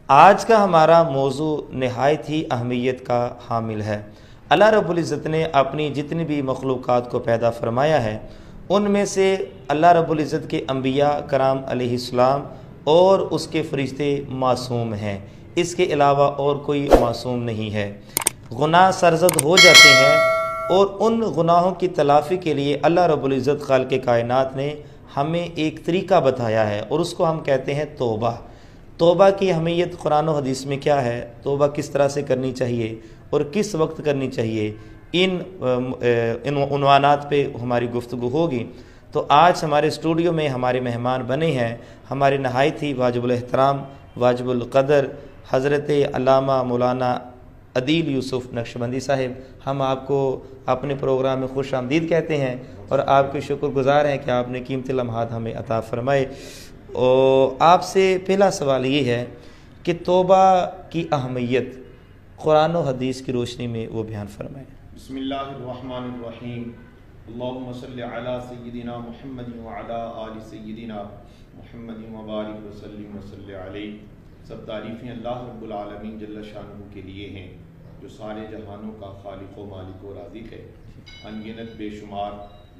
آج کا ہمارا موضوع نہایت ہی اہمیت کا حامل ہے۔ اللہ رب العزت نے اپنی جتنی بھی مخلوقات کو پیدا فرمایا ہے ان میں سے اللہ رب العزت کے انبیاء کرام علیہ السلام اور اس کے فرشتے معصوم ہیں، اس کے علاوہ اور کوئی معصوم نہیں ہے۔ گناہ سرزد ہو جاتے ہیں اور ان گناہوں کی تلافی کے لیے اللہ رب العزت خالق کائنات نے ہمیں ایک طریقہ بتایا ہے اور اس کو ہم کہتے ہیں توبہ۔ توبہ کی اہمیت قرآن و حدیث میں کیا ہے، توبہ کس طرح سے کرنی چاہیے اور کس وقت کرنی چاہیے، ان عنوانات پہ ہماری گفتگو ہوگی۔ تو آج ہمارے اسٹوڈیو میں ہمارے مہمان بنے ہیں ہمارے نہایت ہی واجب الاحترام واجب القدر حضرت علامہ مولانا عدیل یوسف نقشبندی صاحب۔ ہم آپ کو اپنے پروگرام میں خوش آمدید کہتے ہیں اور آپ کے شکر گزار ہیں کہ آپ نے قیمتی لمحات ہمیں عطا فرمائے۔ اور آپ سے پہلا سوال یہ ہے کہ توبہ کی اہمیت قرآن و حدیث کی روشنی میں وہ بیان فرمائیں۔ بسم اللہ الرحمن الرحیم، اللہم صلی علی سیدنا محمد وعلی آل سیدنا محمد وبارک وسلم وصلی علیہ۔ سب تعریفیں اللہ رب العالمین جل شانہ کے لیے ہیں جو سارے جہانوں کا خالق و مالک و رازق ہے۔ انگنت بے شمار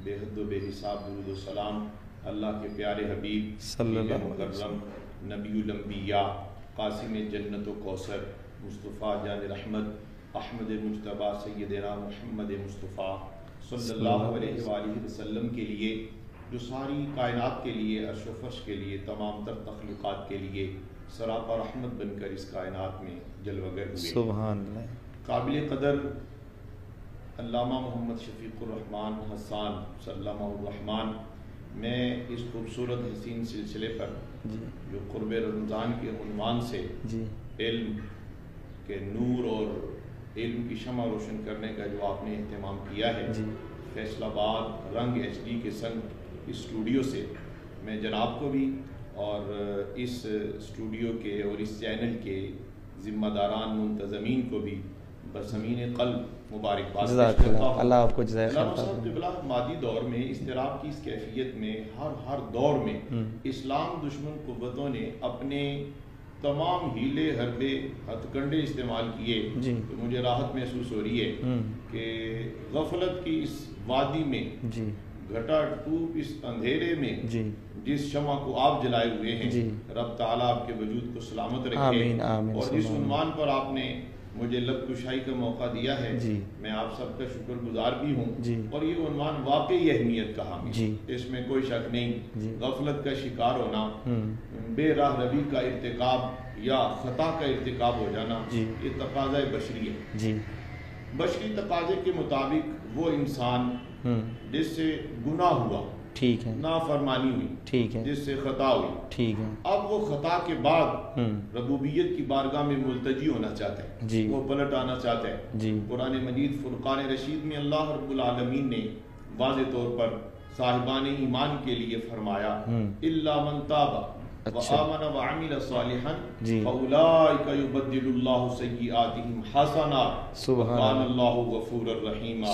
بے حد و بے حساب درود و سلام اللہ کے پیارے حبیب صلی اللہ مکرم نبی الانبیاء قاسم جنت و کوثر مصطفیٰ جان رحمت احمد مجتبیٰ سیدنا محمد مصطفیٰ صلی اللہ علیہ وآلہ وسلم کے لیے، جو ساری کائنات کے لیے، عرش و فرش کے لیے، تمام تر تخلوقات کے لیے سراپا رحمت بن کر اس کائنات میں جلوگر ہوئے۔ سبحان اللہ۔ قابل قدر علامہ محمد شفیق الرحمن حسان سلمہ الرحمن، میں اس خوبصورت حسین سلسلے پر جو قرب رمضان کے عنوان سے علم کے نور اور علم کی شمع روشن کرنے کا جو آپ نے اہتمام کیا ہے، فیصل آباد رنگ ایچ ڈی کے سنگ اسٹوڈیو سے، میں جناب کو بھی اور اس اسٹوڈیو کے اور اس چینل کے ذمہ داران منتظمین کو بھی بسمین قلب مبارکباد پیش کرتا ہوں۔ اللہ آپ کو جزائے خیر صاحب قبلہ مادی دور میں اضطراب کی اس کیفیت میں ہر دور میں اسلام دشمن قوتوں نے اپنے تمام ہیلے حربے ہتھ کنڈے استعمال کیے تو مجھے راحت محسوس ہو رہی ہے کہ غفلت کی اس وادی میں گھٹا ٹوپ اس اندھیرے میں جس شمع کو آپ جلائے ہوئے ہیں، رب تعالیٰ آپ کے وجود کو سلامت رکھے، اور جس عنوان پر آپ نے مجھے لب کشائی کا موقع دیا ہے، میں آپ سب کا شکر گزار بھی ہوں، اور یہ عنوان واقعی اہمیت کا حامل، اس میں کوئی شک نہیں۔ غفلت کا شکار ہونا، بے راہ روی کا ارتکاب یا خطا کا ارتکاب ہو جانا، یہ تقاضۂ بشری ہے۔ بشری تقاضے کے مطابق وہ انسان جس سے گناہ ہوا، نافرمانی ہوئی، جس سے خطا ہوئی، اب وہ خطا کے بعد ربوبیت کی بارگاہ میں ملتجی ہونا چاہتا ہے، وہ پلٹ آنا چاہتا ہے۔ قرآن مجید فرقان رشید میں اللہ رب العالمین نے واضح طور پر صاحبان ایمان کے لیے فرمایا الا من تاب وآمن وعمل صالحا فاولئک یبدل اللہ سیئاتہم حسنات وکان اللہ غفورا رحیما۔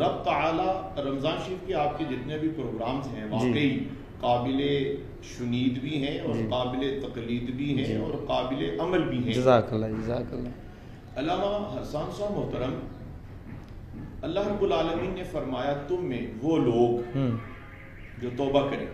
رب تعالی رمضان شریف کے آپ کے جتنے بھی پروگرامز ہیں واقعی قابل شنید بھی ہیں اور قابل تقلید بھی ہیں اور قابل عمل بھی ہیں۔ جزاک اللہ، جزاک اللہ۔ علامہ حسان صاحب محترم، اللہ رب العالمین نے فرمایا تم میں وہ لوگ جو توبہ کریں،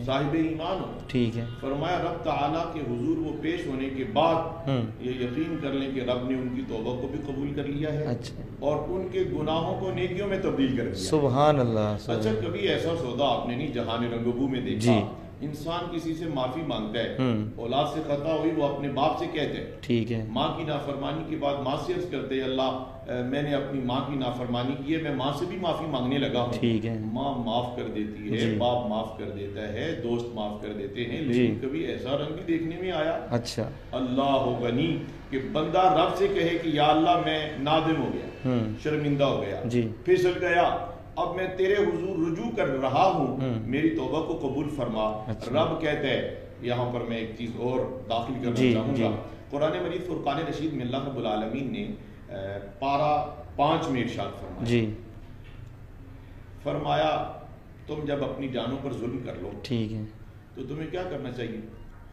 صاحب ایمان ہو، فرمایا رب تعالیٰ کے حضور وہ پیش ہونے کے بعد یہ یقین کر لیں کہ رب نے ان کی توبہ کو بھی قبول کر لیا ہے اور ان کے گناہوں کو نیکیوں میں تبدیل کر دیا۔ سبحان اللہ۔ اچھا، کبھی ایسا سودا آپ نے نہیں جہان رنگبو میں دیکھا، انسان کسی سے معافی مانگتا ہے، اولاد سے خطا ہوئی وہ اپنے باپ سے کہتے ہیں، ماں کی نافرمانی کے بعد ماں سے عرض کرتے ہیں اللہ میں نے اپنی ماں کی نافرمانی کی ہے، میں ماں سے بھی معافی مانگنے لگا ہوں، ماں معاف کر دیتی ہے، باپ معاف کر دیتا ہے، دوست معاف کر دیتے ہیں، لیکن کبھی ایسا رنگ بھی دیکھنے میں آیا اللہ غنی کہ بندہ رب سے کہے کہ یا اللہ میں نادم ہو گیا، شرمندہ ہو گیا، پھسل گیا، اب میں تیرے حضور رجوع کر رہا ہوں، میری توبہ کو قبول فرما۔ رب کہتا ہے، یہاں پر میں ایک چیز اور داخل کرنا چاہوں گا، قرآن مجید فرقان رشید میں اللہ رب العالمین نے پارہ 5 میں ارشاد فرمایا تم جب اپنی جانوں پر ظلم کر لو تو تمہیں کیا کرنا چاہیے؟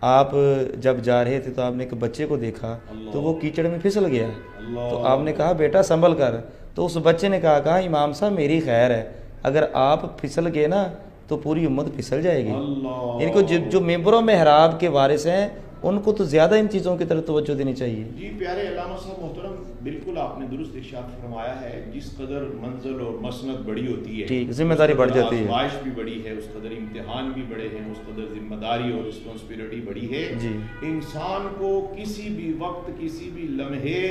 آپ جب جا رہے تھے تو آپ نے ایک بچے کو دیکھا تو وہ کیچڑ میں پھسل گیا، تو آپ نے کہا بیٹا سنبھل کر، تو اس بچے نے کہا امام صاحب میری خیر ہے، اگر آپ پھسل گئے نا تو پوری امت پھسل جائے گی۔ ان کو جو ممبر و محراب کے وارث ہیں ان کو تو زیادہ ان چیزوں کی طرف توجہ دینی چاہیے۔ جی پیارے علامہ صاحب محترم، بالکل آپ نے درست ارشاد فرمایا ہے، جس قدر منزل اور مسند بڑی ہوتی ہے، ٹھیک، ذمہ داری بڑھ جاتی ہے، آزمائش بھی بڑی ہے، اس قدر امتحان بھی بڑے ہیں، اس قدر ذمہ داری اور رسپانسبلٹی بڑی ہے۔ جی، انسان کو کسی بھی وقت کسی بھی لمحے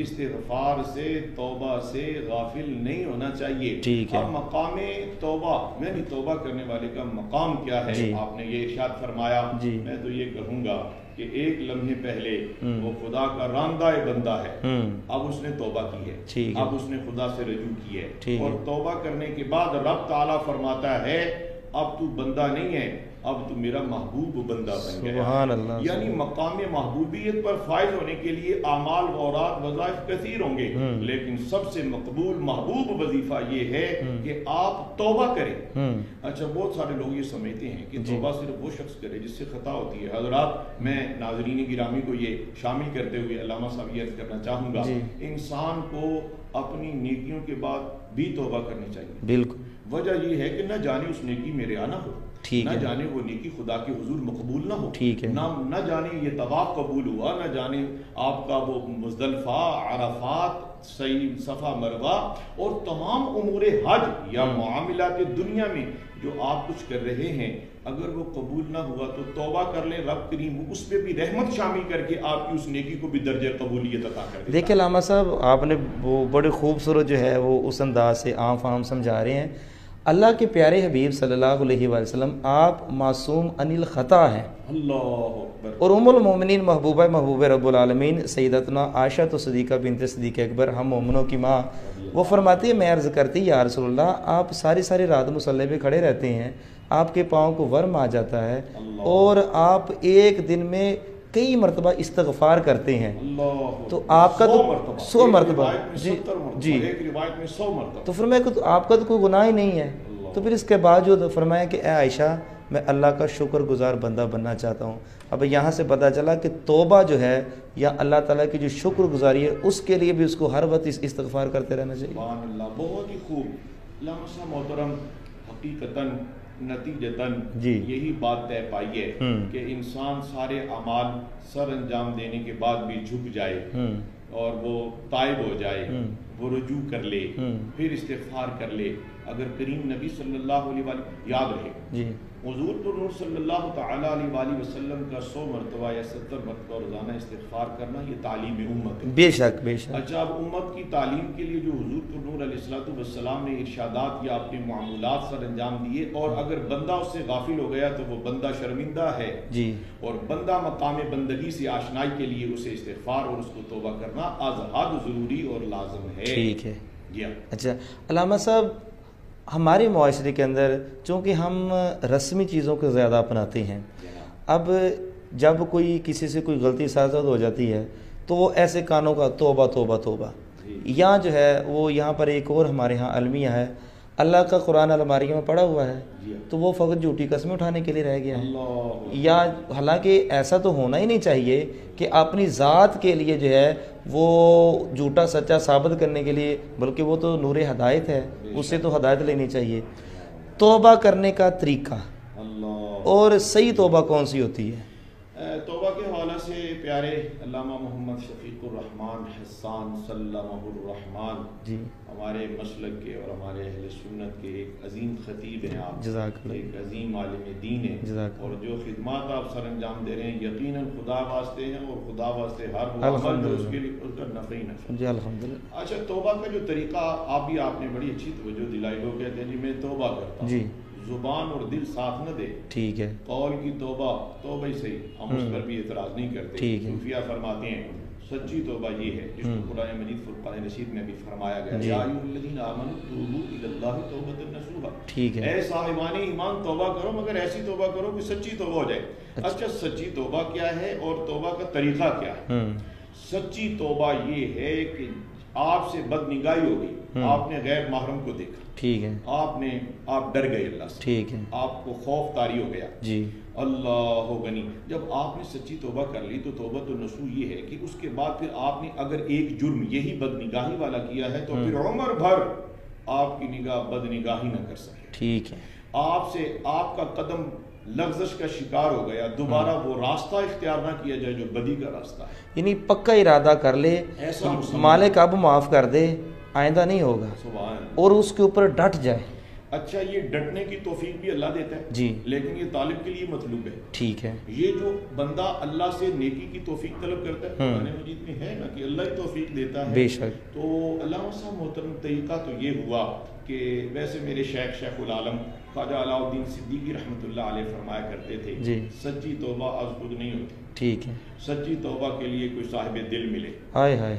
استغفار سے توبہ سے غافل نہیں ہونا چاہیے۔ ٹھیک ہے، اب مقام توبہ یعنی توبہ کرنے والے کا مقام کیا ہے؟ جی، آپ نے یہ ارشاد فرمایا، جی، میں تو یہ کہوں گا کہ ایک لمحے پہلے وہ خدا کا راندہ بندہ ہے، اب اس نے توبہ کی ہے، اب اس نے خدا سے رجوع کی ہے، اور توبہ کرنے کے بعد رب تعالیٰ فرماتا ہے اب تو بندہ نہیں ہے، اب تو میرا محبوب بندہ بن گیا۔ سبحان اللہ، یعنی مقام محبوبیت پر فائز ہونے کے لیے اعمال و اوراد وظائف کثیر ہوں گے، لیکن سب سے مقبول محبوب وظیفہ یہ ہے کہ آپ توبہ کریں۔ اچھا، بہت سارے لوگ یہ سمجھتے ہیں کہ توبہ صرف وہ شخص کرے جس سے خطا ہوتی ہے۔ حضرات، میں ناظرین گرامی کو یہ شامل کرتے ہوئے علامہ صاحب یہ عرض کرنا چاہوں گا، انسان کو اپنی نیکیوں کے بعد بھی توبہ کرنی چاہیے۔ بالکل، وجہ یہ ہے کہ نہ جانے اس نیکی میں ریا نہ ہو، نہ جانے وہ نیکی خدا کے حضور مقبول نہ ہو، نہ جانے یہ طواف قبول ہوا، نہ جانے آپ کا وہ مزدلفہ، عرفات، صحیح صفا مروہ اور تمام امور حج یا معاملات دنیا میں جو آپ کچھ کر رہے ہیں، اگر وہ قبول نہ ہوا تو توبہ کر لیں، رب کریم اس پہ بھی رحمت شامل کر کے آپ کی اس نیکی کو بھی درجہ قبولیت عطا کر دے۔ دیکھیں علامہ صاحب، آپ نے وہ بڑے خوبصورت جو ہے وہ اس انداز سے عام فہم سمجھا رہے ہیں۔ اللہ کے پیارے حبیب صلی اللہ علیہ وآلہ وسلم آپ معصوم عن الخطا ہیں، اللہ اکبر، اور ام المومنین محبوب رب العالمین سیدتنا عائشہ تو صدیقہ بنت صدیق اکبر، ہم مومنوں کی ماں، وہ فرماتی ہے میں عرض کرتی یا رسول اللہ آپ ساری رات مصلی پہ کھڑے رہتے ہیں، آپ کے پاؤں کو ورم آ جاتا ہے اور آپ ایک دن میں کئی مرتبہ استغفار کرتے ہیں، تو آپ کا تو 100 مرتبہ، جی، ایک روایت میں 100 مرتبہ، تو فرمایا کہ آپ کا تو کوئی گناہ ہی نہیں ہے۔ تو پھر اس کے بعد جو فرمایا کہ اے عائشہ میں اللہ کا شکر گزار بندہ بننا چاہتا ہوں۔ اب یہاں سے پتہ چلا کہ توبہ جو ہے یا اللہ تعالیٰ کی جو شکر گزاری ہے اس کے لیے بھی اس کو ہر وقت استغفار کرتے رہنا چاہیے۔ سبحان اللہ، بہت ہی خوب۔ علامہ صاحب محترم، حقیقتاً نتیجتاً یہی بات طے پائی ہے کہ انسان سارے اعمال سر انجام دینے کے بعد بھی جھک جائے اور وہ تائب ہو جائے، وہ رجوع کر لے، پھر استغفار کر لے۔ اگر کریم نبی صلی اللہ علیہ وآلہ، یاد رہے حضور پر نور صلی اللہ تعالیٰ علیہ وآلہ وسلم کا 100 مرتبہ یا 70 مرتبہ روزانہ استغفار کرنا یہ تعلیم امت ہے۔ بے شک، بے شک۔ اچھا، اب امت کی تعلیم کے لیے جو حضور پر نور علیہ الصلوۃ والسلام نے ارشادات یا اپنے معمولات سر انجام دیے، اور اگر بندہ اس سے غافل ہو گیا تو وہ بندہ شرمندہ ہے، جی، اور بندہ مقام بندگی سے آشنائی کے لیے اسے استغفار اور اس کو توبہ کرنا از حد ضروری اور لازم ہے۔ ٹھیک ہے جی۔ اچھا علامہ صاحب، ہمارے معاشرے کے اندر چونکہ ہم رسمی چیزوں کو زیادہ اپناتے ہیں، اب جب کوئی کسی سے کوئی غلطی سازد ہو جاتی ہے تو وہ ایسے کانوں کا توبہ توبہ توبہ، یا جو ہے وہ یہاں پر ایک اور ہمارے ہاں المیہ ہے، اللہ کا قرآن الماریوں میں پڑا ہوا ہے تو وہ فقط جھوٹی قسمیں اٹھانے کے لیے رہ گیا ہے، یا حالانکہ ایسا تو ہونا ہی نہیں چاہیے کہ اپنی ذات کے لیے جو ہے وہ جھوٹا سچا ثابت کرنے کے لیے، بلکہ وہ تو نور ہدایت ہے، اس سے تو ہدایت لینی چاہیے۔ توبہ کرنے کا طریقہ اور صحیح توبہ کون سی ہوتی ہے؟ توبہ کے حوالے سے پیارے علامہ محمد شفیق الرحمان حسان سلمہ الرحمان، جی، ہمارے مسلک کے اور ہمارے اہل سنت کے ایک عظیم خطیب ہیں آپ، جزاک اللہ، ایک عظیم عالم دین ہیں، اور جو خدمات آپ سر انجام دے رہے ہیں یقیناً خدا واسطے ہیں، اور خدا واسطے ہر وہ عمل جو اس کے لیے اس کا نفع ہی نفع۔ جی الحمدللہ۔ اچھا، توبہ کا جو طریقہ آپ نے بڑی اچھی توجہ دلائی، لوگ کہتے ہیں جی میں توبہ کرتا ہوں، جی، زبان اور دل ساتھ نہ دے، ٹھیک ہے، قول کی توبہ توبہ ہی صحیح، ہم اس پر بھی اعتراض نہیں کرتے۔ صوفیہ فرماتے ہیں سچی توبہ یہ ہے جس کو قرآن مجید فرقان رشید میں بھی فرمایا گیا، یا ایھا الذین آمنوا توبوا الی اللہ توبۃ نصوحا، ٹھیک ہے، اے صاحبان ایمان توبہ کرو مگر ایسی توبہ کرو کہ سچی توبہ ہو جائے۔ اچھا، سچی توبہ کیا ہے اور توبہ کا طریقہ کیا ہے؟ سچی توبہ یہ ہے کہ آپ سے بد نگاہی ہو گئی، آپ نے غیر محرم کو دیکھا، ٹھیک ہے، آپ ڈر گئے اللہ سے، ٹھیک ہے، آپ کو خوف طاری ہو گیا، جی، اللہ غنی. جب آپ نے سچی توبہ کر لی تو توبہ تو نصوح یہ ہے کہ اس کے بعد پھر آپ نے اگر ایک جرم یہی بدنگاہی والا کیا ہے تو پھر عمر بھر آپ کی نگاہ بدنگاہی نہ کر سکے. ٹھیک ہے. آپ سے آپ کا قدم لغزش کا شکار ہو گیا, دوبارہ وہ راستہ اختیار نہ کیا جائے جو بدی کا راستہ ہے. یعنی پکا ارادہ کر لے, مالک اب معاف کر دے, آئندہ نہیں ہوگا, اور اس کے اوپر ڈٹ جائے. اچھا, یہ ڈٹنے کی توفیق بھی اللہ دیتا ہے جی, لیکن یہ طالب کے لیے مطلوب ہے. ٹھیک ہے. یہ جو بندہ اللہ سے نیکی کی توفیق طلب کرتا ہے, قرآن مجید میں ہے نا کہ اللہ ہی توفیق دیتا ہے. بے شک. تو علامہ صاحب محترم, طریقہ تو یہ ہوا کہ ویسے میرے شیخ العالم خواجہ علاء الدین صدیقی رحمۃ اللہ علیہ فرمایا کرتے تھے جی, سچی توبہ از خود نہیں ہوتی. ٹھیک ہے. سچی توبہ کے لیے کوئی صاحب دل ملے,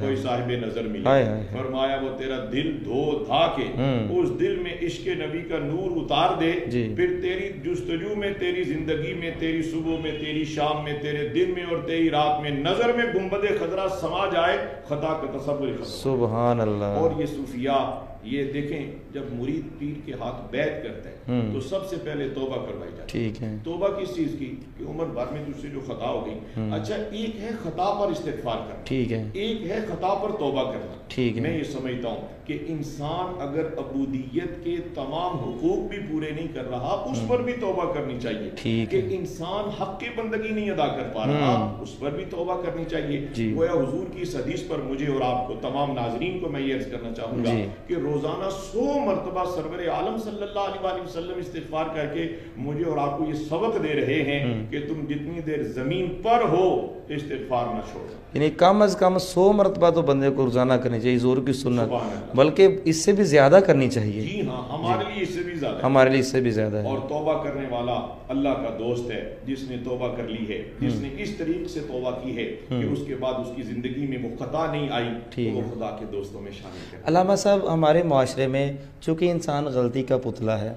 کوئی صاحب نظر ملے. فرمایا وہ تیرا دل دھو دھا کے اس دل میں عشق نبی کا نور اتار دے, پھر تیری جستجو میں, تیری زندگی میں, تیری صبح میں, تیری شام میں, تیرے دن میں اور تیری رات میں نظر میں گنبد خضرا سما جائے, خطا کا تصور ختم. سبحان اللہ. اور یہ صوفیاء, یہ دیکھیں جب مرید پیر کے ہاتھ بیعت کرتا ہے تو سب سے پہلے توبہ کروائی جاتی ہے. ٹھیک ہے. توبہ کس چیز کی کہ عمر بھر میں تجھ سے جو خطا ہو گئی. اچھا, ایک ہے خطا پر استغفار کرنا, ٹھیک ہے, ایک ہے خطا پر توبہ کرنا. ٹھیک ہے. میں یہ سمجھتا ہوں کہ انسان اگر عبودیت کے تمام حقوق بھی پورے نہیں کر رہا, اس پر بھی توبہ کرنی چاہیے. ٹھیک کہ انسان حق کی بندگی نہیں ادا کر پا رہا, اس پر بھی توبہ کرنی چاہیے. گویا حضور کی اس حدیث پر مجھے اور آپ کو, تمام ناظرین کو میں یہ عرض کرنا چاہوں گا کہ روزانہ 100 مرتبہ سرور عالم صلی اللہ علیہ وسلم استغفار کر کے مجھے اور آپ کو یہ سبق دے رہے ہیں کہ تم جتنی دیر زمین پر ہو استغفار نہ چھوڑو. یعنی کم از کم 100 مرتبہ تو بندے کو روزانہ کرنی چاہیے, زور کی سنت, بلکہ اس سے بھی زیادہ کرنی چاہیے. جی ہاں, ہمارے لیے اس سے بھی زیادہ, ہمارے لیے اس سے بھی زیادہ ہے. اور توبہ کرنے والا اللہ کا دوست ہے جس نے توبہ کر لی ہے, جس نے اس طریقے سے توبہ کی ہے کہ اس کے بعد اس کی زندگی میں وہ خطا نہیں آئی, تو وہ خدا کے دوستوں میں شامل ہے. علامہ صاحب, ہمارے معاشرے میں چونکہ انسان غلطی کا پتلا ہے,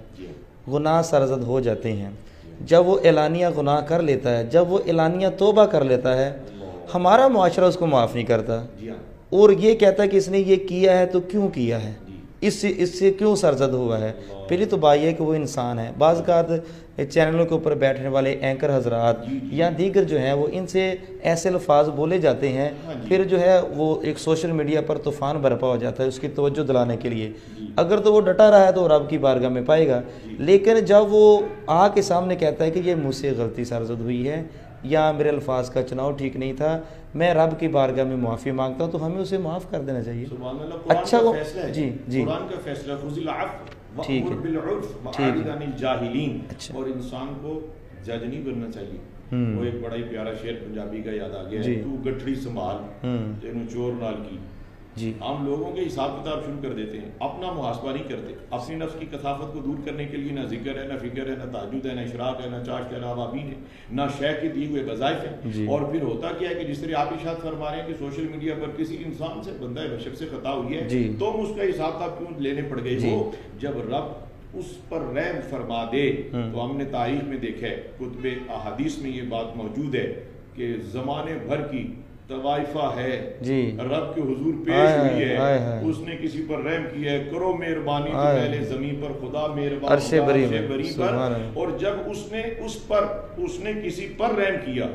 گناہ سرزد ہو جاتے ہیں, جب وہ اعلانیہ گناہ کر لیتا ہے, جب وہ اعلانیہ توبہ کر لیتا ہے, ہمارا معاشرہ اس کو معاف نہیں کرتا, اور یہ کہتا ہے کہ اس نے یہ کیا ہے تو کیوں کیا ہے, اس سے کیوں سرزد ہوا ہے. پہلی تو بات یہ ہے کہ وہ انسان ہے. بعض اوقات چینلوں کے اوپر بیٹھنے والے اینکر حضرات یا دیگر جو ہیں وہ ان سے ایسے الفاظ بولے جاتے ہیں, پھر جو ہے وہ ایک سوشل میڈیا پر طوفان برپا ہو جاتا ہے اس کی توجہ دلانے کے لیے. اگر تو وہ ڈٹا رہا ہے تو رب کی بارگاہ میں پائے گا, لیکن جب وہ آ کے سامنے کہتا ہے کہ یہ مجھ سے غلطی سرزد ہوئی ہے یا میرے الفاظ کا چناؤ ٹھیک نہیں تھا, میں رب کی بارگاہ میں معافی مانگتا ہوں, تو ہمیں اسے معاف کر دینا چاہیے. اچھا وہ جی قرآن کا فیصلہ خذ العفو ٹھیک ہے, بالعرف وأعرض عن الجاہلین. اور انسان کو جج نہیں بننا چاہیے. وہ ایک بڑا ہی پیارا شعر پنجابی کا یاد آ گیا ہے, تو گٹھڑی سنبھال تینوں چور نال کی. ہم لوگوں کے حساب کتاب شروع کر دیتے ہیں, اپنا محاسبہ نہیں کرتے. اپنی نفس کی کثافت کو دور کرنے کے لیے نہ ذکر ہے, نہ فکر ہے, نہ تہجد ہے, نہ اشراق ہے, نہ چاشت ہے, نہ عوامین ہے, نہ شیخ کے دیے ہوئے وظائف ہیں. اور پھر ہوتا کیا ہے کہ جس طرح آپ ارشاد فرما رہے ہیں کہ سوشل میڈیا پر کسی انسان سے, بندہ بشر سے خطا ہوئی ہے, تو اس کا حساب کتاب کیوں لینے پڑ گئے ہو. جب رب اس پر رحم فرما دے, تو ہم نے تاریخ میں دیکھا ہے, کتب احادیث میں یہ بات موجود ہے کہ زمانے بھر کی طوائفہ ہے رب کے حضور پیش ہوئی ہے, اس نے کسی پر رحم کیا ہے, کرو مہربانی تو پہلے زمین پر خدا مہربان عرش بری پر. اور جب اس نے کسی پر رحم کیا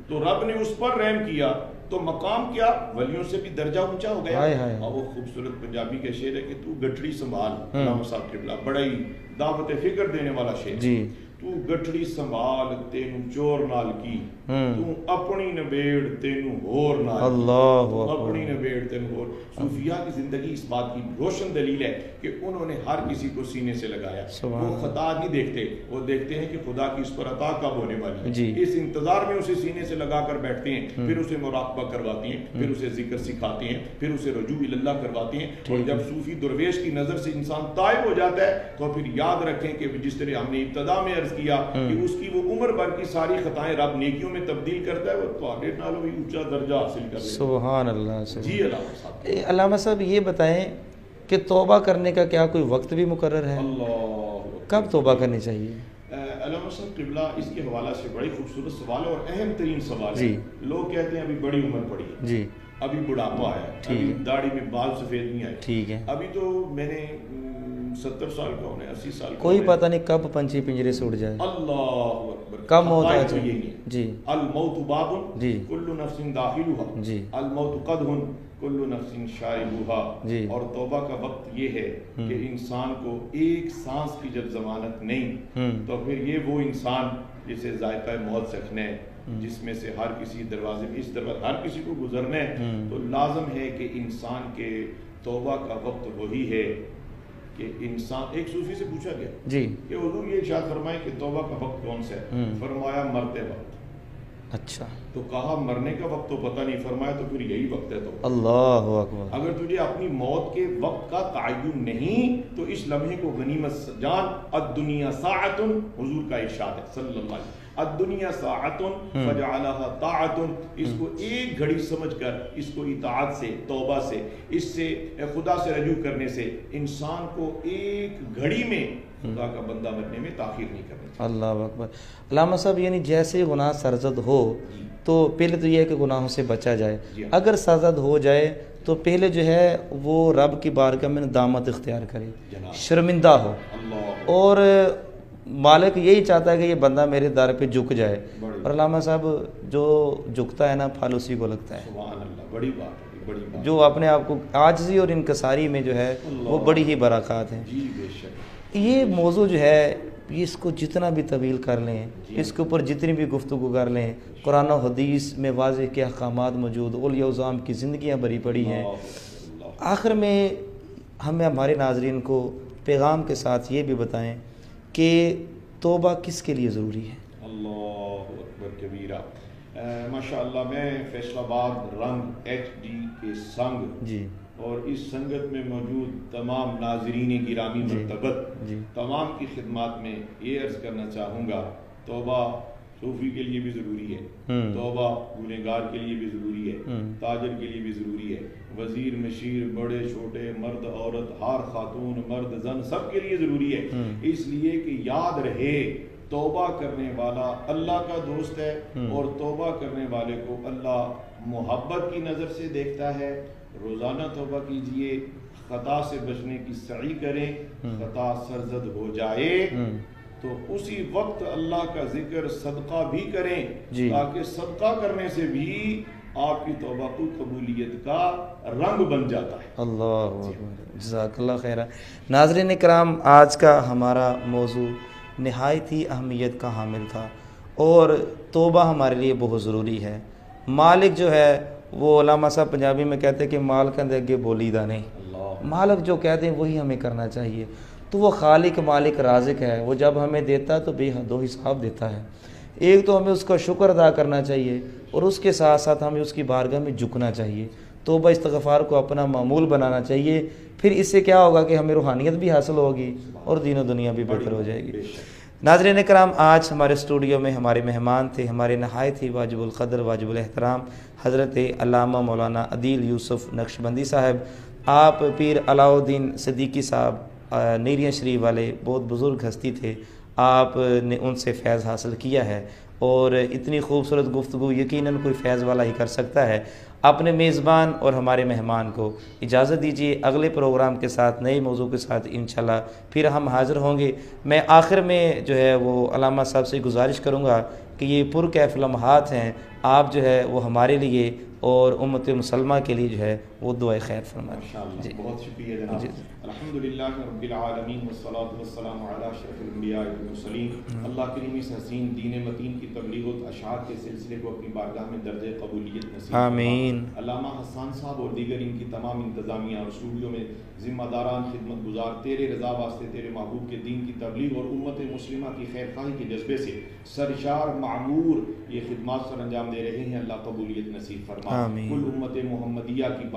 تو رب نے اس پر رحم کیا, تو مقام کیا ولیوں سے بھی درجہ اونچا ہو گیا. اور وہ خوبصورت پنجابی کا شعر ہے کہ تو گٹھڑی سنبھال, علامہ صاحب قبلہ, بڑا ہی دعوت فکر دینے والا شعر. تو گٹھڑی سنبھال تینوں چور نال کی, تو اپنی نبیڑ تینوں ہور نال, اپنی نبیڑ تینوں ہور. صوفیاء کی زندگی اس بات کی روشن دلیل ہے کہ انہوں نے ہر کسی کو سینے سے لگایا. وہ خطا نہیں دیکھتے, وہ دیکھتے ہیں کہ خدا کی اس پر عطا کب ہونے والی ہے. اس انتظار میں اسے سینے سے لگا کر بیٹھتے ہیں, پھر اسے مراقبہ کرواتے ہیں, پھر اسے ذکر سکھاتے ہیں, پھر اسے رجوع اللہ کرواتے ہیں. اور جب صوفی درویش کی نظر سے انسان تائب ہو جاتا ہے, تو پھر یاد رکھیں کہ جس طرح ہم نے ابتدا میں عرض کیا کہ اس کی وہ عمر بھر کی ساری خطائیں رب نیکیوں میں تبدیل کرتا ہے, وہ تواڈے نالوں بھی اونچا درجہ حاصل کر لے. سبحان اللہ. جی علامہ صاحب, علامہ صاحب یہ بتائیں کہ توبہ کرنے کا کیا کوئی وقت بھی مقرر ہے؟ کب توبہ کرنی چاہیے؟ علامہ صاحب قبلہ اس کے حوالہ سے بڑی خوبصورت سوال ہے اور اہم ترین سوال ہے. لوگ کہتے ہیں ابھی بڑی عمر پڑی ہے, ابھی بڑھاپا ہے, ابھی داڑھی میں بال سفید نہیں آئے. ٹھیک ہے, ابھی تو میں نے 70 سال کا ہونا ہے، 80 سال کا کوئی پتہ نہیں کب پنچھی پنجرے سے اٹھ جائے، اللہ اکبر، کب موت آ حقائق تو جائے۔ یہی ہے۔ جی الموت باب جی کل نفس داخلها، جی الموت قدح کل نفس شاربها۔ جی اور توبہ کا وقت یہ ہے کہ انسان کو ایک سانس کی جب ضمانت نہیں تو پھر یہ وہ انسان جسے ذائقہ موت چکھنا ہے، جس میں سے ہر کسی دروازے میں اس دروازے ہر کسی کو گزرنا ہے، تو لازم ہے کہ انسان کے توبہ کا وقت وہی ہے کہ انسان، ایک صوفی سے پوچھا گیا جی کہ حضور یہ ارشاد فرمائے کہ توبہ کا وقت کون سا ہے؟ فرمایا مرتے وقت۔ اچھا، تو کہا مرنے کا وقت تو پتہ نہیں، فرمایا تو پھر یہی وقت ہے۔ تو اللہ اکبر، اگر تجھے اپنی موت کے وقت کا تعین نہیں تو اس لمحے کو غنیمت جان۔ الدنیا ساعۃ، حضور کا ارشاد ہے صلی اللہ علیہ وسلم، الدنیا ساعۃ فجعلها طاعۃ، اس کو ایک گھڑی سمجھ کر، اس کو اطاعت سے، توبہ سے، اس سے خدا سے رجوع کرنے سے انسان کو ایک گھڑی میں خدا کا بندہ بننے میں تاخیر نہیں کرنی چاہیے۔ اللہ اکبر۔ علامہ صاحب یعنی جیسے گناہ سرزد ہو تو پہلے تو یہ ہے کہ گناہوں سے بچا جائے، اگر سرزد ہو جائے تو پہلے جو ہے وہ رب کی بارگاہ میں دامت اختیار کرے، شرمندہ ہو، اور مالک یہی چاہتا ہے کہ یہ بندہ میرے در پہ جھک جائے، اور علامہ صاحب جو جھکتا ہے نا پھل اسی کو لگتا ہے۔ سبحان اللہ، بڑی بات ہے، بڑی بات۔ جو اپنے آپ کو عاجزی اور انکساری میں جو ہے وہ بڑی ہی برکات ہیں۔ جی بے شک، یہ موضوع جو ہے اس کو جتنا بھی طویل کر لیں، اس کے اوپر جتنی بھی گفتگو کر لیں، قرآن و حدیث میں واضح کے احکامات موجود، اولیاء اعظام کی زندگیاں بھری پڑی ہیں۔ آخر میں ہمیں ہمارے ناظرین کو پیغام کے ساتھ یہ بھی بتائیں کہ توبہ کس کے لیے ضروری ہے؟ اللہ اکبر کبیرہ۔ ماشاء اللہ، میں فیصل آباد رنگ HD کے سنگ جی اور اس سنگت میں موجود تمام ناظرین گرامی مرتبت، تمام کی خدمات میں یہ عرض کرنا چاہوں گا، توبہ صوفی کے لیے بھی ضروری ہے، توبہ گنہگار کے لیے بھی ضروری ہے، تاجر کے لیے بھی ضروری ہے، وزیر مشیر، بڑے چھوٹے، مرد عورت، ہر خاتون مرد زن، سب کے لیے ضروری ہے، اس لیے کہ یاد رہے توبہ کرنے والا اللہ کا دوست ہے، اور توبہ کرنے والے کو اللہ محبت کی نظر سے دیکھتا ہے۔ روزانہ توبہ کیجئے، خطا سے بچنے کی سعی کریں، خطا سرزد ہو جائے تو اسی وقت اللہ کا ذکر، صدقہ بھی کریں، تاکہ صدقہ کرنے سے بھی آپ کی توبہ کو قبولیت کا رنگ بن جاتا ہے۔ اللہ جزاک اللہ خیر۔ ناظرین کرام، آج کا ہمارا موضوع نہایت ہی اہمیت کا حامل تھا، اور توبہ ہمارے لیے بہت ضروری ہے۔ مالک جو ہے وہ علامہ صاحب پنجابی میں کہتے ہیں کہ مال کے اندر اگے بولی دا نہیں، مالک جو کہتے ہیں وہی ہمیں کرنا چاہیے۔ تو وہ خالق مالک رازق ہے، وہ جب ہمیں دیتا ہے تو بے حد و حساب دیتا ہے۔ ایک تو ہمیں اس کا شکر ادا کرنا چاہیے، اور اس کے ساتھ ساتھ ہمیں اس کی بارگاہ میں جھکنا چاہیے، توبہ استغفار کو اپنا معمول بنانا چاہیے۔ پھر اس سے کیا ہوگا کہ ہمیں روحانیت بھی حاصل ہوگی اور دین و دنیا بھی بہتر ہو جائے گی۔ ناظرین کرام، آج ہمارے اسٹوڈیو میں ہمارے مہمان تھے، ہمارے نہایت ہی واجب القدر، واجب الاحترام حضرت علامہ مولانا عدیل یوسف نقشبندی صاحب۔ آپ پیر علاؤ الدین صدیقی صاحب نیریاں شریف والے بہت بزرگ ہستی تھے، آپ نے ان سے فیض حاصل کیا ہے، اور اتنی خوبصورت گفتگو یقیناً کوئی فیض والا ہی کر سکتا ہے۔ اپنے میزبان اور ہمارے مہمان کو اجازت دیجیے، اگلے پروگرام کے ساتھ نئے موضوع کے ساتھ انشاءاللہ پھر ہم حاضر ہوں گے۔ میں آخر میں جو ہے وہ علامہ صاحب سے گزارش کروں گا کہ یہ پرکیف لمحات ہیں، آپ جو ہے وہ ہمارے لیے اور امت مسلمہ کے لیے جو ہے وہ دعائے خیر فرمائیں۔ ماشاءاللہ، بہت شکریہ جناب۔ الحمدللہ رب العالمین والصلاة والسلام علی اشرف الانبیاء والمرسلین۔ اللہ کریم اس حسین دین متین کی تبلیغ و اشاعت کے سلسلے کو اپنی بارگاہ میں درجہ قبولیت نصیب آمین۔ علامہ حسان صاحب اور دیگر ان کی تمام انتظامیہ اور اسٹوڈیو میں ذمہ داران، خدمت گزار، تیرے رضا واسطے تیرے محبوب کے دین کی تبلیغ اور امت مسلمہ کی خیر خواہی کے جذبے سے سرشار معمور یہ خدمات سر انجام دے رہے ہیں، اللہ قبولیت نصیب فرما۔ کل امت محمدیہ کی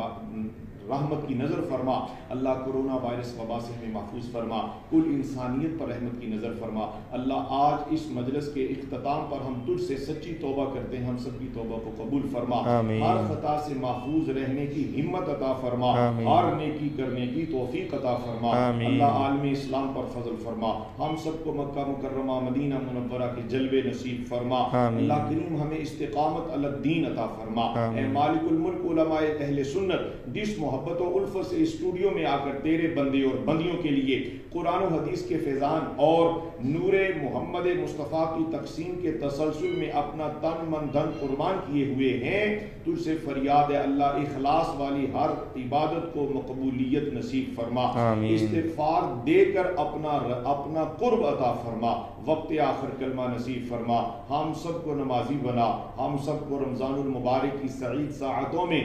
رحمت کی نظر فرما، اللہ کرونا وائرس وبا سے ہمیں محفوظ فرما، کل انسانیت پر رحمت کی نظر فرما۔ اللہ آج اس مجلس کے اختتام پر ہم تجھ سے سچی توبہ کرتے ہیں، ہم سب کی توبہ کو قبول فرما، ہر خطا سے محفوظ رہنے کی ہمت عطا فرما، ہر نیکی کرنے کی توفیق عطا فرما۔ اللہ عالم اسلام پر فضل فرما، ہم سب کو مکہ مکرمہ مدینہ منورہ کے جلوے نصیب فرما۔ اللہ کریم ہمیں استقامت علی الدین عطا فرما۔ اے مالک الملک، علماء اہل سنت جس محبت محبت و الفت سے اسٹوڈیو میں آ کر تیرے بندے اور بندیوں کے لیے قرآن و حدیث کے فیضان اور نور محمد مصطفیٰ کی تقسیم کے تسلسل میں اپنا تن من دھن قربان کیے ہوئے ہیں، تجھ سے فریاد ہے اللہ اخلاص والی ہر عبادت کو مقبولیت نصیب فرما، استغفار دے کر اپنا قرب عطا فرما، وقت آخر کلمہ نصیب فرما، ہم سب کو نمازی بنا، ہم سب کو رمضان المبارک کی سعید ساعتوں میں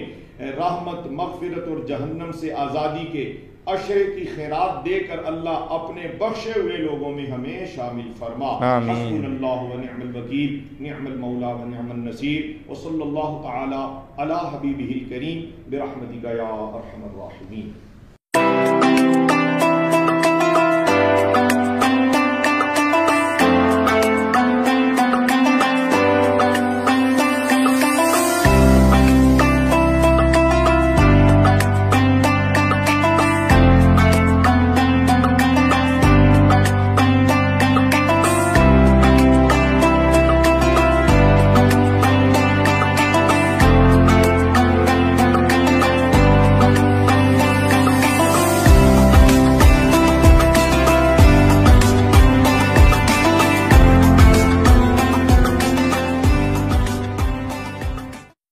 رحمت، مغفرت اور جہنم سے آزادی کے عشرے کی خیرات دے کر اللہ اپنے بخشے ہوئے لوگوں میں ہمیں شامل فرما۔ حسبنا اللہ و نعم الوکیل، نعم المولا و نعم النصیر، وصلی اللہ تعالی علی حبیبہ الکریم برحمتک یا ارحم الراحمین۔